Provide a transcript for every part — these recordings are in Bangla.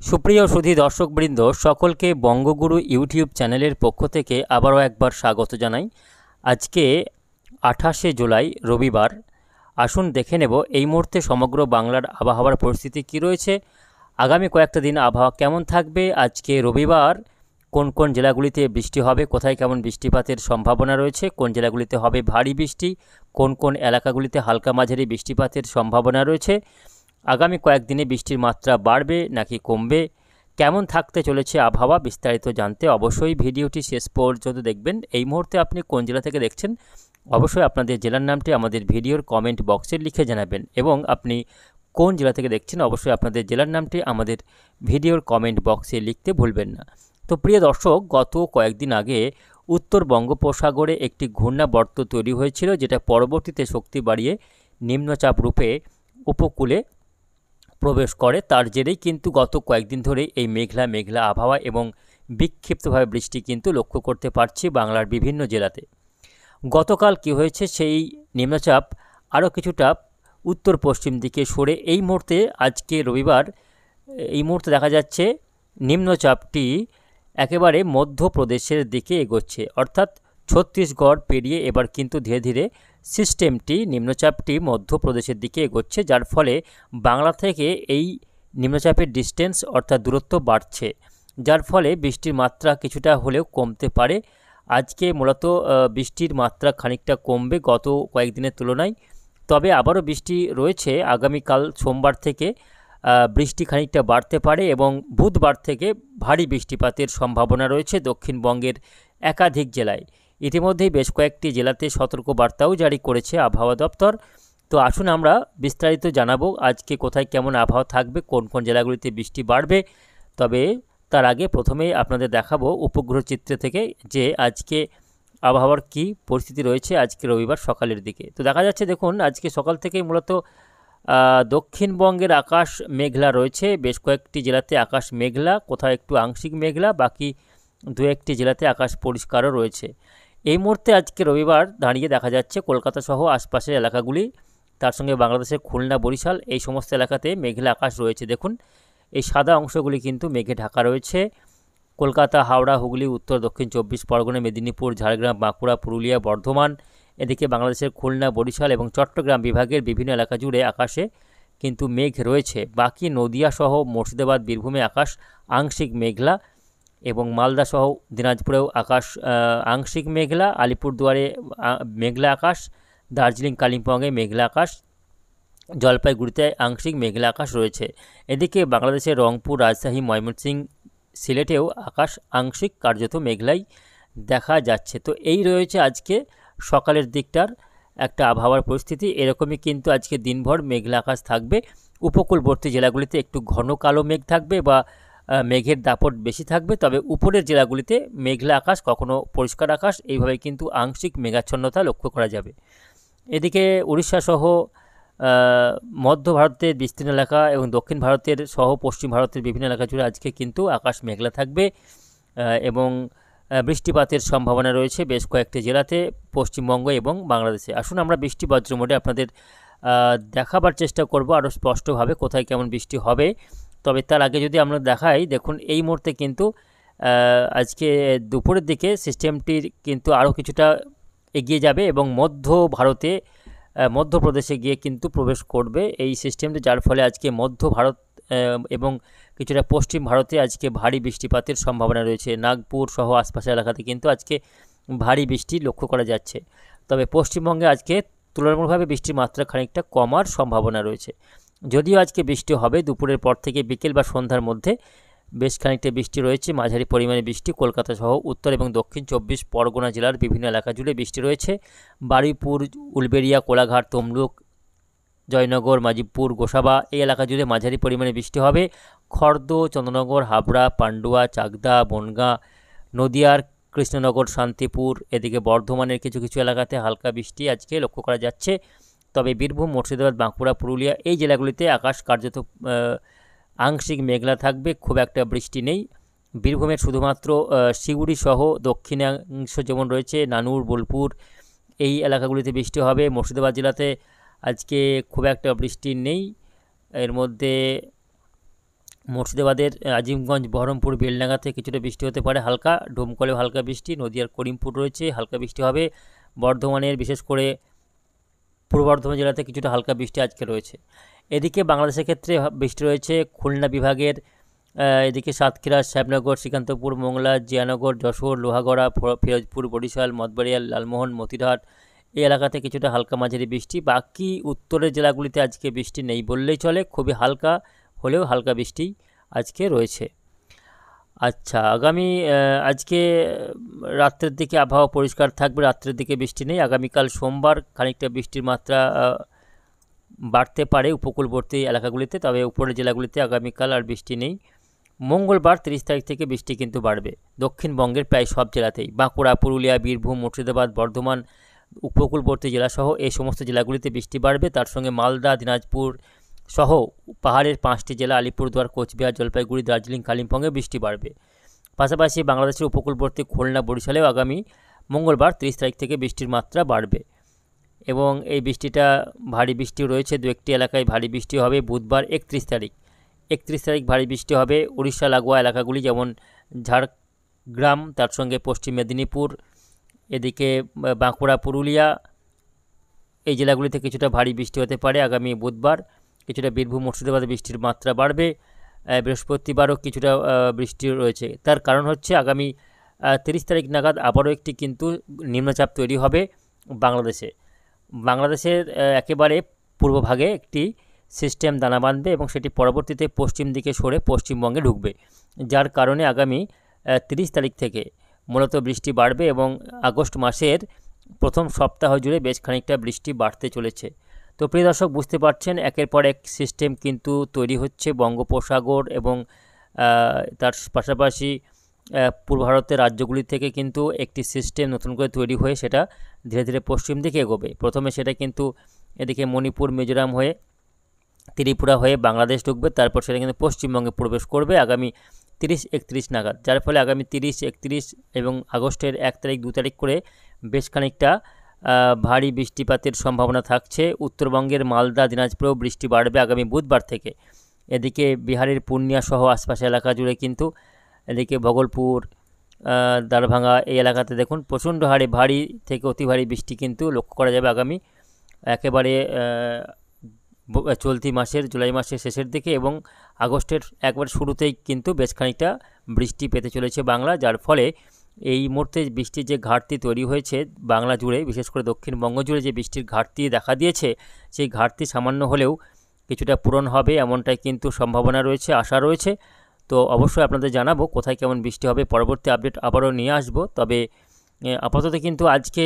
সুপ্রিয় সুধী দর্শকবৃন্দ, সকলকে বঙ্গগুরু ইউটিউব চ্যানেলের পক্ষ থেকে আবারও একবার স্বাগত জানাই। আজকে 28শে জুলাই রবিবার। আসুন দেখে নেব এই মুহূর্তে সমগ্র বাংলার আবহাওয়ার পরিস্থিতি কী রয়েছে, আগামী কয়েকটা দিন আবহাওয়া কেমন থাকবে, আজকে রবিবার কোন কোন জেলাগুলিতে বৃষ্টি হবে, কোথায় কেমন বৃষ্টিপাতের সম্ভাবনা রয়েছে, কোন জেলাগুলিতে হবে ভারী বৃষ্টি, কোন কোন এলাকাগুলিতে হালকা মাঝারি বৃষ্টিপাতের সম্ভাবনা রয়েছে, আগামী কয়েকদিনে বৃষ্টির মাত্রা বাড়বে নাকি কমবে, কেমন থাকতে চলেছে আবহাওয়া, বিস্তারিত জানতে অবশ্যই ভিডিওটি শেষ পর্যন্ত দেখবেন। এই মুহূর্তে আপনি কোন জেলা থেকে দেখছেন অবশ্যই আপনাদের জেলার নামটি আমাদের ভিডিওর কমেন্ট বক্সে লিখে জানাবেন, এবং আপনি কোন জেলা থেকে দেখছেন অবশ্যই আপনাদের জেলার নামটি আমাদের ভিডিওর কমেন্ট বক্সে লিখতে ভুলবেন না। তো প্রিয় দর্শক, গত কয়েকদিন আগে উত্তর বঙ্গোপসাগরে একটি ঘূর্ণাবর্ত তৈরি হয়েছিল, যেটা পরবর্তীতে শক্তি বাড়িয়ে নিম্নচাপ রূপে উপকূলে প্রবেশ করে। তার জেরেই কিন্তু গত কয়েকদিন ধরে এই মেঘলা আবহাওয়া এবং বিক্ষিপ্তভাবে বৃষ্টি কিন্তু লক্ষ্য করতে পারছি বাংলার বিভিন্ন জেলাতে। গতকাল কি হয়েছে, সেই নিম্নচাপ আরও কিছুটা উত্তর পশ্চিম দিকে সরে এই মুহূর্তে আজকে রবিবার এই মুহূর্তে দেখা যাচ্ছে নিম্নচাপটি একেবারে মধ্যপ্রদেশের দিকে এগোচ্ছে, অর্থাৎ ছত্তিশগড় পেরিয়ে এবার কিন্তু ধীরে ধীরে সিস্টেমটি নিম্নচাপটি মধ্যপ্রদেশের দিকে এগোচ্ছে, যার ফলে বাংলা থেকে এই নিম্নচাপের ডিস্টেন্স অর্থাৎ দূরত্ব বাড়ছে, যার ফলে বৃষ্টির মাত্রা কিছুটা হলেও কমতে পারে। আজকে মূলত বৃষ্টির মাত্রা খানিকটা কমবে গত কয়েকদিনের তুলনায়, তবে আবারও বৃষ্টি রয়েছে। আগামীকাল সোমবার থেকে বৃষ্টি খানিকটা বাড়তে পারে এবং বুধবার থেকে ভারী বৃষ্টিপাতের সম্ভাবনা রয়েছে দক্ষিণবঙ্গের একাধিক জেলায়। ইতিমধ্যেই বেশ কয়েকটি জেলাতে সতর্কবার্তাও জারি করেছে আবহাওয়া দপ্তর। তো আসুন আমরা বিস্তারিত জানাবো আজকে কোথায় কেমন আবহাওয়া থাকবে, কোন কোন জেলাগুলিতে বৃষ্টি বাড়বে। তবে তার আগে প্রথমেই আপনাদের দেখাবো উপগ্রহ চিত্র থেকে যে আজকে আবহাওয়ার কী পরিস্থিতি রয়েছে আজকে রবিবার সকালের দিকে। তো দেখা যাচ্ছে, দেখুন আজকে সকাল থেকেই মূলত দক্ষিণবঙ্গের আকাশ মেঘলা রয়েছে, বেশ কয়েকটি জেলাতে আকাশ মেঘলা, কোথাও একটু আংশিক মেঘলা, বাকি দু একটি জেলাতে আকাশ পরিষ্কারও রয়েছে। এই মুহূর্তে আজকে রবিবার দাঁড়িয়ে দেখা যাচ্ছে কলকাতা সহ আশপাশের এলাকাগুলি, তার সঙ্গে বাংলাদেশের খুলনা বরিশাল এই সমস্ত এলাকাতে মেঘলা আকাশ রয়েছে। দেখুন এই সাদা অংশগুলি কিন্তু মেঘে ঢাকা রয়েছে। কলকাতা, হাওড়া, হুগলি, উত্তর দক্ষিণ 24 পরগনা, মেদিনীপুর, ঝাড়গ্রাম, বাঁকুড়া, পুরুলিয়া, বর্ধমান, এদিকে বাংলাদেশের খুলনা, বরিশাল এবং চট্টগ্রাম বিভাগের বিভিন্ন এলাকা জুড়ে আকাশে কিন্তু মেঘ রয়েছে। বাকি নদিয়া সহ মুর্শিদাবাদ, বীরভূমে আকাশ আংশিক মেঘলা, এবং মালদা সহ দিনাজপুরেও আকাশ আংশিক মেঘলা, আলিপুরদুয়ারে মেঘলা আকাশ, দার্জিলিং, কালিম্পংয়ে মেঘলা আকাশ, জলপাইগুড়িতে আংশিক মেঘলা আকাশ রয়েছে। এদিকে বাংলাদেশের রংপুর, রাজশাহী, ময়মনসিংহ, সিলেটেও আকাশ আংশিক কার্যত মেঘলাই দেখা যাচ্ছে। তো এই রয়েছে আজকে সকালের দিকটার একটা আবহাওয়ার পরিস্থিতি। এরকমই কিন্তু আজকে দিনভর মেঘলা আকাশ থাকবে। উপকূলবর্তী জেলাগুলিতে একটু ঘন কালো মেঘ থাকবে বা মেঘের দাপট বেশি থাকবে, তবে উপরের জেলাগুলিতে মেঘলা আকাশ, কখনো পরিষ্কার আকাশ, এইভাবে কিন্তু আংশিক মেঘাচ্ছন্নতা লক্ষ্য করা যাবে। এদিকে উড়িষ্যা সহ মধ্য ভারতের বিস্তীর্ণ এলাকা এবং দক্ষিণ ভারতের সহ পশ্চিম ভারতের বিভিন্ন এলাকা জুড়ে আজকে কিন্তু আকাশ মেঘলা থাকবে এবং বৃষ্টিপাতের সম্ভাবনা রয়েছে বেশ কয়েকটি জেলাতে পশ্চিমবঙ্গ এবং বাংলাদেশে। আসুন আমরা বৃষ্টি বজ্র মোডে আপনাদের দেখাবার চেষ্টা করব আরও স্পষ্টভাবে কোথায় কেমন বৃষ্টি হবে। তবে তার আগে যদি আমরা দেখাই, দেখুন এই মুহূর্তে কিন্তু আজকে দুপুরের দিকে সিস্টেমটির কিন্তু আরও কিছুটা এগিয়ে যাবে এবং মধ্যপ্রদেশে গিয়ে কিন্তু প্রবেশ করবে এই সিস্টেমটি, যার ফলে আজকে মধ্য ভারত এবং কিছুটা পশ্চিম ভারতে আজকে ভারী বৃষ্টিপাতের সম্ভাবনা রয়েছে। নাগপুর সহ আশপাশের এলাকাতে কিন্তু আজকে ভারী বৃষ্টি লক্ষ্য করা যাচ্ছে। তবে পশ্চিমবঙ্গে আজকে তুলনামূলকভাবে বৃষ্টির মাত্রা খানিকটা কমার সম্ভাবনা রয়েছে। যদিও আজকে বৃষ্টি হবে দুপুরের পর থেকে বিকেল বা সন্ধ্যার মধ্যে বেশ খানিকটা বৃষ্টি রয়েছে, মাঝারি পরিমাণে বৃষ্টি কলকাতা সহ উত্তর এবং দক্ষিণ 24 পরগনা জেলার বিভিন্ন এলাকা জুড়ে বৃষ্টি রয়েছে। বারুইপুর, উলবেড়িয়া, কোলাঘাট, তমলুক, জয়নগর, মাজিবপুর, গোসাবা এই এলাকা জুড়ে মাঝারি পরিমাণে বৃষ্টি হবে। খর্দ, চন্দ্রনগর, হাবড়া, পান্ডুয়া, চাকদা, বনগাঁ, নদিয়ার কৃষ্ণনগর, শান্তিপুর, এদিকে বর্ধমানের কিছু কিছু এলাকাতে হালকা বৃষ্টি আজকে লক্ষ্য করা যাচ্ছে। তবে বীরভূম, মুর্শিদাবাদ, বাঁকুড়া, পুরুলিয়া এই জেলাগুলিতে আকাশ কার্যত আংশিক মেঘলা থাকবে, খুব একটা বৃষ্টি নেই। বীরভূমের শুধুমাত্র সিউড়ি সহ দক্ষিণাংশ যেমন রয়েছে নানুর, বোলপুর এই এলাকাগুলিতে বৃষ্টি হবে। মুর্শিদাবাদ জেলাতে আজকে খুব একটা বৃষ্টি নেই। এর মধ্যে মুর্শিদাবাদের আজিমগঞ্জ, বহরমপুর, বেলডাঙ্গাতে কিছুটা বৃষ্টি হতে পারে হালকা, ডোমকলেও হালকা বৃষ্টি, নদিয়ার করিমপুর রয়েছে হালকা বৃষ্টি হবে, বর্ধমানের বিশেষ করে পূর্ব বর্ধমান জেলাতে কিছুটা হালকা বৃষ্টি আজকে রয়েছে। এদিকে বাংলাদেশের ক্ষেত্রে বৃষ্টি রয়েছে খুলনা বিভাগের, এদিকে সাতক্ষীরা, শ্যামনগর, শ্রীকান্তপুর, মোংলা, জিয়ানগর, যশোর, লোহাগড়া, ফিরোজপুর, বরিশাল, মঠবাড়িয়া, লালমোহন, মতিরহাট এই এলাকাতে কিছুটা হালকা মাঝারি বৃষ্টি। বাকি উত্তরের জেলাগুলিতে আজকে বৃষ্টি নেই বললেই চলে, খুবই হালকা হলেও হালকা বৃষ্টি আজকে রয়েছে। আচ্ছা, আগামী আজকে রাত্রের দিকে আবহাওয়া পরিষ্কার থাকবে, রাত্রের দিকে বৃষ্টি নেই। আগামীকাল সোমবার খানিকটা বৃষ্টির মাত্রা বাড়তে পারে উপকূলবর্তী এলাকাগুলিতে, তবে উপরের জেলাগুলিতে আগামীকাল আর বৃষ্টি নেই। মঙ্গলবার 30 তারিখ থেকে বৃষ্টি কিন্তু বাড়বে দক্ষিণবঙ্গের প্রায় সব জেলাতেই, বাঁকুড়া, পুরুলিয়া, বীরভূম, মুর্শিদাবাদ, বর্ধমান, উপকূলবর্তী জেলাসহ এই সমস্ত জেলাগুলিতে বৃষ্টি বাড়বে। তার সঙ্গে মালদা, দিনাজপুর সহ পাহাড়ের 5টি জেলা আলিপুরদুয়ার, কোচবিহার, জলপাইগুড়ি, দার্জিলিং, কালিম্পংয়ে বৃষ্টি বাড়বে। পাশাপাশি বাংলাদেশের উপকূলবর্তী খুলনা, বরিশালেও আগামী মঙ্গলবার 30 তারিখ থেকে বৃষ্টির মাত্রা বাড়বে এবং এই বৃষ্টিটা ভারী বৃষ্টি রয়েছে, দু একটি এলাকায় ভারী বৃষ্টি হবে। বুধবার 31 তারিখ ভারী বৃষ্টি হবে উড়িষ্যা লাগোয়া এলাকাগুলি যেমন ঝাড়গ্রাম, তার সঙ্গে পশ্চিম মেদিনীপুর, এদিকে বাঁকুড়া, পুরুলিয়া এই জেলাগুলিতে কিছুটা ভারী বৃষ্টি হতে পারে আগামী বুধবার। কিছুটা বীরভূম, মুর্শিদাবাদে বৃষ্টির মাত্রা বাড়বে। বৃহস্পতিবারও কিছুটা বৃষ্টি রয়েছে। তার কারণ হচ্ছে আগামী 30 তারিখ নাগাদ আবারও একটি কিন্তু নিম্নচাপ তৈরি হবে বাংলাদেশের একেবারে পূর্বভাগে একটি সিস্টেম দানা বাঁধবে এবং সেটি পরবর্তীতে পশ্চিম দিকে সরে পশ্চিমবঙ্গে ঢুকবে, যার কারণে আগামী 30 তারিখ থেকে মূলত বৃষ্টি বাড়বে এবং আগস্ট মাসের প্রথম সপ্তাহ জুড়ে বেশ খানিকটা বৃষ্টি বাড়তে চলেছে। তো প্রিয় দর্শক, বুঝতে পারছেন একের পর এক সিস্টেম কিন্তু তৈরি হচ্ছে বঙ্গোপসাগর এবং তার পাশাপাশি পূর্ব ভারতের রাজ্যগুলি থেকে কিন্তু একটি সিস্টেম নতুন করে তৈরি হয়ে সেটা ধীরে ধীরে পশ্চিম দিকে এগোবে। প্রথমে সেটা কিন্তু এদিকে মণিপুর, মিজোরাম হয়ে ত্রিপুরা হয়ে বাংলাদেশ ঢুকবে, তারপর সেটা কিন্তু পশ্চিমবঙ্গে প্রবেশ করবে আগামী 30-31 নাগাদ, যার ফলে আগামী 30-31 এবং আগস্টের 1 তারিখ 2 তারিখ করে বেশ খানিকটা ভারী বৃষ্টিপাতের সম্ভাবনা থাকছে। উত্তরবঙ্গের মালদা, দিনাজপুরেও বৃষ্টি বাড়বে আগামী বুধবার থেকে। এদিকে বিহারের পূর্ণিয়া সহ আশপাশের এলাকা জুড়ে কিন্তু, এদিকে ভগলপুর, দারভাঙ্গা এই এলাকাতে দেখুন প্রচণ্ড হারে ভারী থেকে অতি ভারী বৃষ্টি কিন্তু লক্ষ্য করা যাবে আগামী একেবারে চলতি মাসের জুলাই মাসের শেষের দিকে এবং আগস্টের একবার শুরুতেই কিন্তু বেশ খানিকটা বৃষ্টি পেতে চলেছে বাংলা, যার ফলে এই মুহূর্তে বৃষ্টির যে ঘাটতি তৈরি হয়েছে বাংলা জুড়ে, বিশেষ করে দক্ষিণবঙ্গ জুড়ে যে বৃষ্টির ঘাটতি দেখা দিয়েছে, সেই ঘাটতি সামান্য হলেও কিছুটা পূরণ হবে এমনটাই কিন্তু সম্ভাবনা রয়েছে, আশা রয়েছে। তো অবশ্যই আপনাদের জানাবো কোথায় কেমন বৃষ্টি হবে, পরবর্তী আপডেট আবারও নিয়ে আসবো। তবে আপাতত কিন্তু আজকে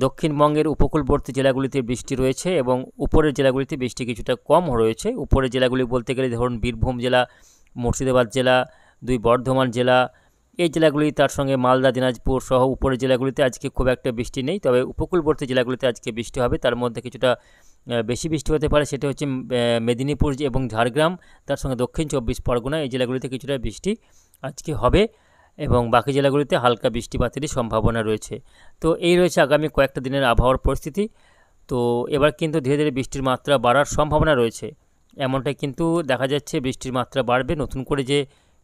দক্ষিণবঙ্গের উপকূলবর্তী জেলাগুলিতে বৃষ্টি রয়েছে এবং উপরের জেলাগুলিতে বৃষ্টি কিছুটা কম রয়েছে। উপরের জেলাগুলি বলতে গেলে ধরুন বীরভূম জেলা, মুর্শিদাবাদ জেলা, 2 বর্ধমান জেলা এই জেলাগুলি, তার সঙ্গে মালদা, দিনাজপুর সহ উপরের জেলাগুলিতে আজকে খুব একটা বৃষ্টি নেই, তবে উপকূলবর্তী জেলাগুলিতে আজকে বৃষ্টি হবে। তার মধ্যে কিছুটা বেশি বৃষ্টি হতে পারে, সেটা হচ্ছে মেদিনীপুর এবং ঝাড়গ্রাম, তার সঙ্গে দক্ষিণ 24 পরগনা এই জেলাগুলিতে কিছুটা বৃষ্টি আজকে হবে এবং বাকি জেলাগুলিতে হালকা বৃষ্টিপাতেরই সম্ভাবনা রয়েছে। তো এই রয়েছে আগামী কয়েকটা দিনের আবহাওয়ার পরিস্থিতি। তো এবার কিন্তু ধীরে ধীরে বৃষ্টির মাত্রা বাড়ার সম্ভাবনা রয়েছে, এমনটাই কিন্তু দেখা যাচ্ছে। বৃষ্টির মাত্রা বাড়বে, নতুন করে যে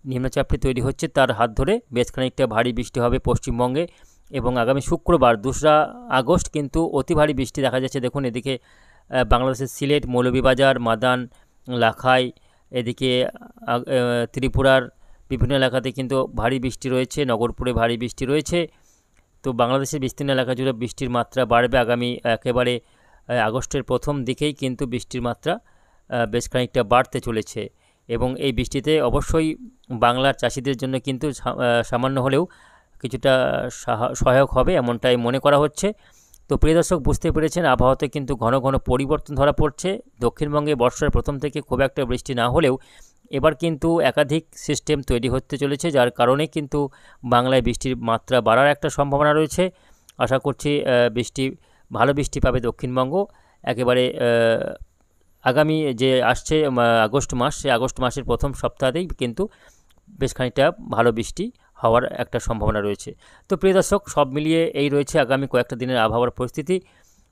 নিম্নচাপটি তৈরি হচ্ছে তার হাত ধরে বেশ খানিকটা ভারী বৃষ্টি হবে পশ্চিমবঙ্গে এবং আগামী শুক্রবার 2 আগস্ট কিন্তু অতি ভারী বৃষ্টি দেখা যাচ্ছে। দেখুন এদিকে বাংলাদেশের সিলেট, মৌলভীবাজার, মাদান, লাখাই, এদিকে ত্রিপুরার বিভিন্ন এলাকাতে কিন্তু ভারী বৃষ্টি রয়েছে, নগরপুরে ভারী বৃষ্টি রয়েছে। তো বাংলাদেশের বিস্তীর্ণ এলাকা জুড়ে বৃষ্টির মাত্রা বাড়বে আগামী একেবারে আগস্টের প্রথম দিকেই কিন্তু বৃষ্টির মাত্রা বেশ খানিকটা বাড়তে চলেছে এবং এই বৃষ্টিতে অবশ্যই বাংলার চাষিদের জন্য কিন্তু সামান্য হলেও কিছুটা সহায়ক হবে এমনটাই মনে করা হচ্ছে। তো প্রিয় দর্শক, বুঝতে পেরেছেন আবহাওয়াতে কিন্তু ঘন ঘন পরিবর্তন ধরা পড়ছে। দক্ষিণবঙ্গে বর্ষার প্রথম থেকে খুব একটা বৃষ্টি না হলেও এবার কিন্তু একাধিক সিস্টেম তৈরি হতে চলেছে, যার কারণে কিন্তু বাংলায় বৃষ্টির মাত্রা বাড়ার একটা সম্ভাবনা রয়েছে। আশা করছি ভালো বৃষ্টি পাবে দক্ষিণবঙ্গ একেবারে আগামী যে আসছে আগস্ট মাস, সেই আগস্ট মাসের প্রথম সপ্তাহতেই কিন্তু বেশ খানিকটা ভালো বৃষ্টি হওয়ার একটা সম্ভাবনা রয়েছে। তো প্রিয় দর্শক, সব মিলিয়ে এই রয়েছে আগামী কয়েকটা দিনের আবহাওয়ার পরিস্থিতি।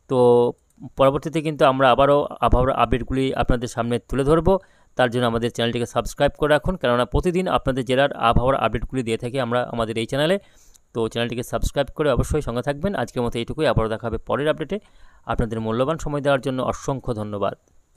তো পরবর্তীতে কিন্তু আমরা আবারও আবহাওয়ার আপডেটগুলি আপনাদের সামনে তুলে ধরবো। তার জন্য আমাদের চ্যানেলটিকে সাবস্ক্রাইব করে রাখুন, কেননা প্রতিদিন আপনাদের জেলার আবহাওয়ার আপডেটগুলি দিয়ে থাকি আমরা আমাদের এই চ্যানেলে। তো চ্যানেলটিকে সাবস্ক্রাইব করে অবশ্যই সঙ্গে থাকবেন। আজকের মতো এইটুকুই, আবারও দেখা হবে পরের আপডেটে। আপনাদের মূল্যবান সময় দেওয়ার জন্য অসংখ্য ধন্যবাদ।